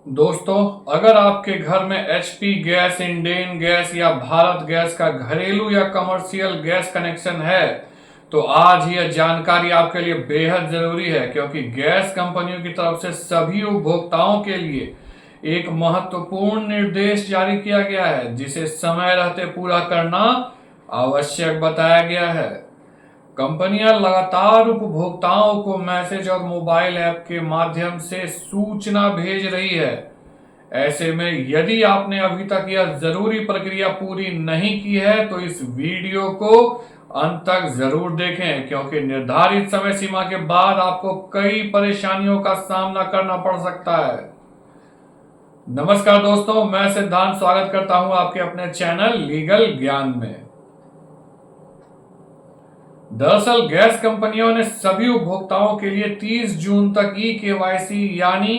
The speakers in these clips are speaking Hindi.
दोस्तों, अगर आपके घर में एचपी गैस, इंडेन गैस या भारत गैस का घरेलू या कमर्शियल गैस कनेक्शन है तो आज यह जानकारी आपके लिए बेहद जरूरी है, क्योंकि गैस कंपनियों की तरफ से सभी उपभोक्ताओं के लिए एक महत्वपूर्ण निर्देश जारी किया गया है, जिसे समय रहते पूरा करना आवश्यक बताया गया है। कंपनियां लगातार उपभोक्ताओं को मैसेज और मोबाइल ऐप के माध्यम से सूचना भेज रही है। ऐसे में यदि आपने अभी तक यह जरूरी प्रक्रिया पूरी नहीं की है तो इस वीडियो को अंत तक जरूर देखें, क्योंकि निर्धारित समय सीमा के बाद आपको कई परेशानियों का सामना करना पड़ सकता है। नमस्कार दोस्तों, मैं सिद्धांत स्वागत करता हूं आपके अपने चैनल लीगल ज्ञान में। दरअसल गैस कंपनियों ने सभी उपभोक्ताओं के लिए 30 जून तक ई केवाईसी यानी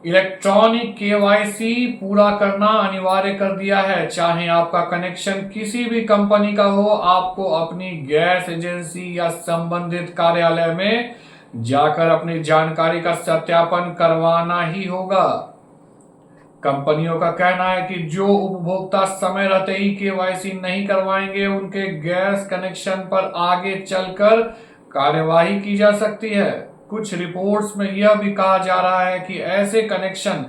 इलेक्ट्रॉनिक केवाईसी पूरा करना अनिवार्य कर दिया है। चाहे आपका कनेक्शन किसी भी कंपनी का हो, आपको अपनी गैस एजेंसी या संबंधित कार्यालय में जाकर अपनी जानकारी का सत्यापन करवाना ही होगा। कंपनियों का कहना है कि जो उपभोक्ता समय रहते ही केवाईसी नहीं करवाएंगे, उनके गैस कनेक्शन पर आगे चलकर कार्यवाही की जा सकती है। कुछ रिपोर्ट्स में यह भी कहा जा रहा है कि ऐसे कनेक्शन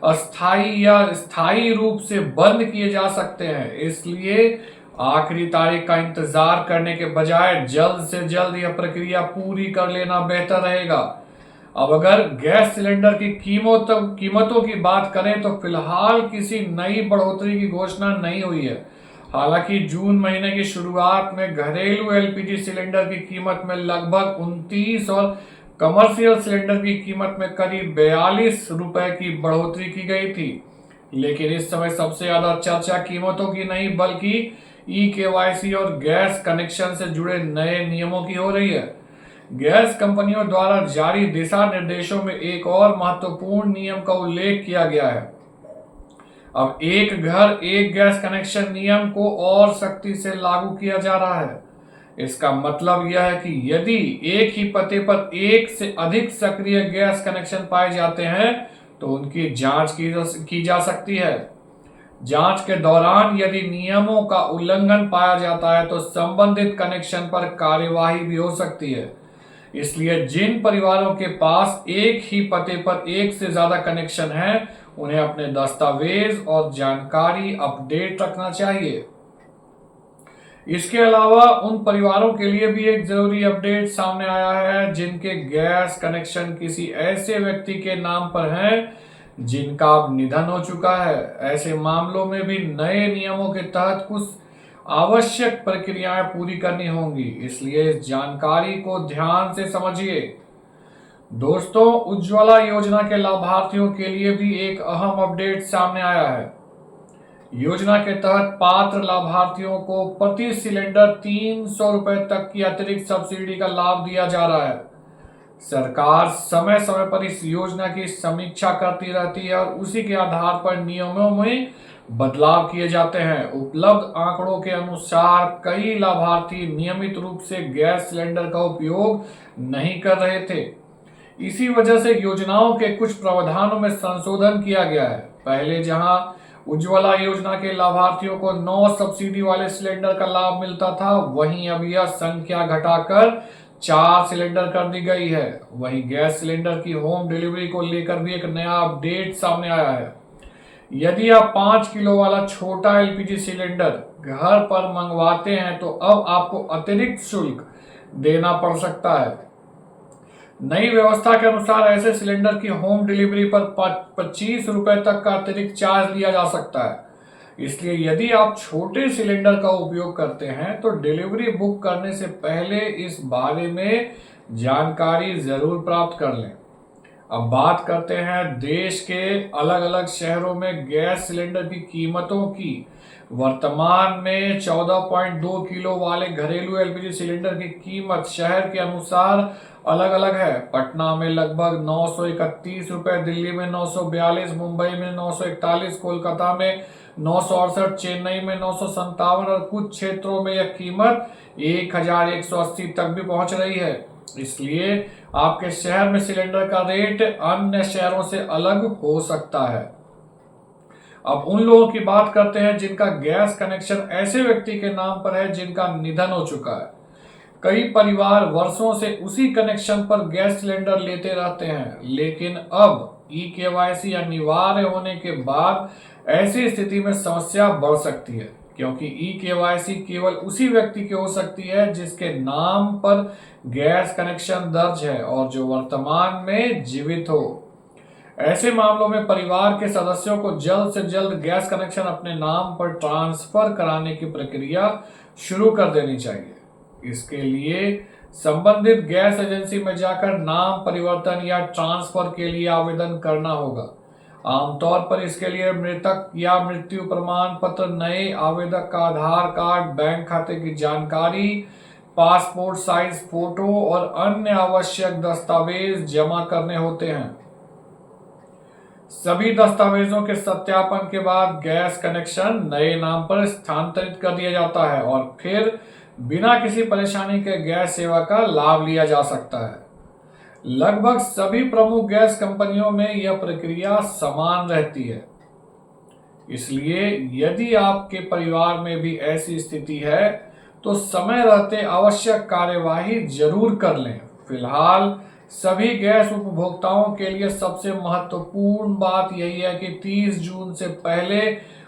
अस्थायी या स्थायी रूप से बंद किए जा सकते हैं। इसलिए आखिरी तारीख का इंतजार करने के बजाय जल्द से जल्द यह प्रक्रिया पूरी कर लेना बेहतर रहेगा। अब अगर गैस सिलेंडर की कीमतों की बात करें तो फिलहाल किसी नई बढ़ोतरी की घोषणा नहीं हुई है। हालांकि जून महीने की शुरुआत में घरेलू एलपीजी सिलेंडर की कीमत में लगभग 29 और कमर्शियल सिलेंडर की कीमत में करीब 42 रुपए की बढ़ोतरी की गई थी। लेकिन इस समय सबसे ज्यादा चर्चा कीमतों की नहीं बल्कि ई केवाईसी और गैस कनेक्शन से जुड़े नए नियमों की हो रही है। गैस कंपनियों द्वारा जारी दिशा निर्देशों में एक और महत्वपूर्ण नियम का उल्लेख किया गया है। अब एक घर एक गैस कनेक्शन नियम को और सख्ती से लागू किया जा रहा है। इसका मतलब यह है कि यदि एक ही पते पर एक से अधिक सक्रिय गैस कनेक्शन पाए जाते हैं तो उनकी जांच की जा सकती है। जांच के दौरान यदि नियमों का उल्लंघन पाया जाता है तो संबंधित कनेक्शन पर कार्यवाही भी हो सकती है। इसलिए जिन परिवारों के पास एक ही पते पर एक से ज्यादा कनेक्शन है, उन्हें अपने दस्तावेज और जानकारी अपडेट रखना चाहिए। इसके अलावा उन परिवारों के लिए भी एक जरूरी अपडेट सामने आया है जिनके गैस कनेक्शन किसी ऐसे व्यक्ति के नाम पर है जिनका अब निधन हो चुका है। ऐसे मामलों में भी नए नियमों के तहत कुछ आवश्यक प्रक्रियाएं पूरी करनी होंगी, इसलिए इस जानकारी को ध्यान से समझिए। दोस्तों, उज्ज्वला योजना के लाभार्थियों के लिए भी एक अहम अपडेट सामने आया है। योजना के तहत पात्र लाभार्थियों को प्रति सिलेंडर 300 रुपए तक की अतिरिक्त सब्सिडी का लाभ दिया जा रहा है। सरकार समय समय पर इस योजना की समीक्षा करती रहती है और उसी के आधार पर नियमों में बदलाव किए जाते हैं। उपलब्ध आंकड़ों के अनुसार कई लाभार्थी नियमित रूप से गैस सिलेंडर का उपयोग नहीं कर रहे थे। इसी वजह से योजनाओं के कुछ प्रावधानों में संशोधन किया गया है। पहले जहां उज्ज्वला योजना के लाभार्थियों को 9 सब्सिडी वाले सिलेंडर का लाभ मिलता था, वहीं अब यह संख्या घटाकर 4 सिलेंडर कर दी गई है। वहीं गैस सिलेंडर की होम डिलीवरी को लेकर भी एक नया अपडेट सामने आया है। यदि आप 5 किलो वाला छोटा एलपीजी सिलेंडर घर पर मंगवाते हैं तो अब आपको अतिरिक्त शुल्क देना पड़ सकता है। नई व्यवस्था के अनुसार ऐसे सिलेंडर की होम डिलीवरी पर 25 रुपए तक का अतिरिक्त चार्ज लिया जा सकता है। इसलिए यदि आप छोटे सिलेंडर का उपयोग करते हैं तो डिलीवरी बुक करने से पहले इस बारे में जानकारी जरूर प्राप्त कर लें। अब बात करते हैं देश के अलग अलग शहरों में गैस सिलेंडर की कीमतों की। वर्तमान में 14.2 किलो वाले घरेलू एलपीजी सिलेंडर की कीमत शहर के अनुसार अलग अलग है। पटना में लगभग 931 रुपए, दिल्ली में 942, मुंबई में 941, कोलकाता में 968, चेन्नई में 957 और कुछ क्षेत्रों में यह कीमत 1180 तक भी पहुंच रही है। इसलिए आपके शहर में सिलेंडर का रेट अन्य शहरों से अलग हो सकता है। अब उन लोगों की बात करते हैं जिनका गैस कनेक्शन ऐसे व्यक्ति के नाम पर है जिनका निधन हो चुका है। कई परिवार वर्षों से उसी कनेक्शन पर गैस सिलेंडर लेते रहते हैं, लेकिन अब ई-केवाईसी अनिवार्य होने के बाद ऐसी स्थिति में समस्या बढ़ सकती है, क्योंकि ई-केवाईसी केवल उसी व्यक्ति की हो सकती है जिसके नाम पर गैस कनेक्शन दर्ज है और जो वर्तमान में जीवित हो। ऐसे मामलों में परिवार के सदस्यों को जल्द से जल्द गैस कनेक्शन अपने नाम पर ट्रांसफर कराने की प्रक्रिया शुरू कर देनी चाहिए। इसके लिए संबंधित गैस एजेंसी में जाकर नाम परिवर्तन या ट्रांसफर के लिए आवेदन करना होगा। आमतौर पर इसके लिए मृतक या मृत्यु प्रमाण पत्र, नए आवेदक का आधार कार्ड, बैंक खाते की जानकारी, पासपोर्ट साइज फोटो और अन्य आवश्यक दस्तावेज जमा करने होते हैं। सभी दस्तावेजों के सत्यापन के बाद गैस कनेक्शन नए नाम पर स्थानांतरित कर दिया जाता है और फिर बिना किसी परेशानी के गैस सेवा का लाभ लिया जा सकता है। लगभग सभी प्रमुख गैस कंपनियों में यह प्रक्रिया समान रहती है। इसलिए यदि आपके परिवार में भी ऐसी स्थिति है तो समय रहते आवश्यक कार्यवाही जरूर कर लें। फिलहाल सभी गैस उपभोक्ताओं के लिए सबसे महत्वपूर्ण बात यही है कि 30 जून से पहले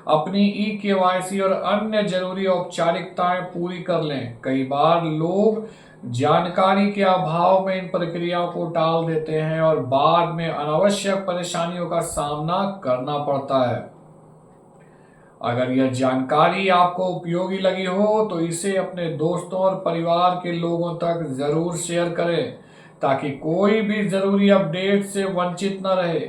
अपनी ई-केवाईसी और अन्य जरूरी औपचारिकताएं पूरी कर लें। कई बार लोग जानकारी के अभाव में इन प्रक्रियाओं को टाल देते हैं और बाद में अनावश्यक परेशानियों का सामना करना पड़ता है। अगर यह जानकारी आपको उपयोगी लगी हो तो इसे अपने दोस्तों और परिवार के लोगों तक जरूर शेयर करें, ताकि कोई भी जरूरी अपडेट से वंचित न रहे।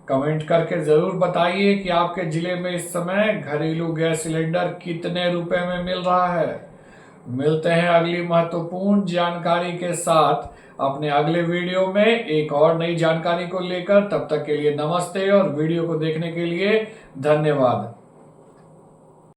कमेंट करके जरूर बताइए कि आपके जिले में इस समय घरेलू गैस सिलेंडर कितने रुपए में मिल रहा है। मिलते हैं अगली महत्वपूर्ण जानकारी के साथ अपने अगले वीडियो में एक और नई जानकारी को लेकर। तब तक के लिए नमस्ते और वीडियो को देखने के लिए धन्यवाद।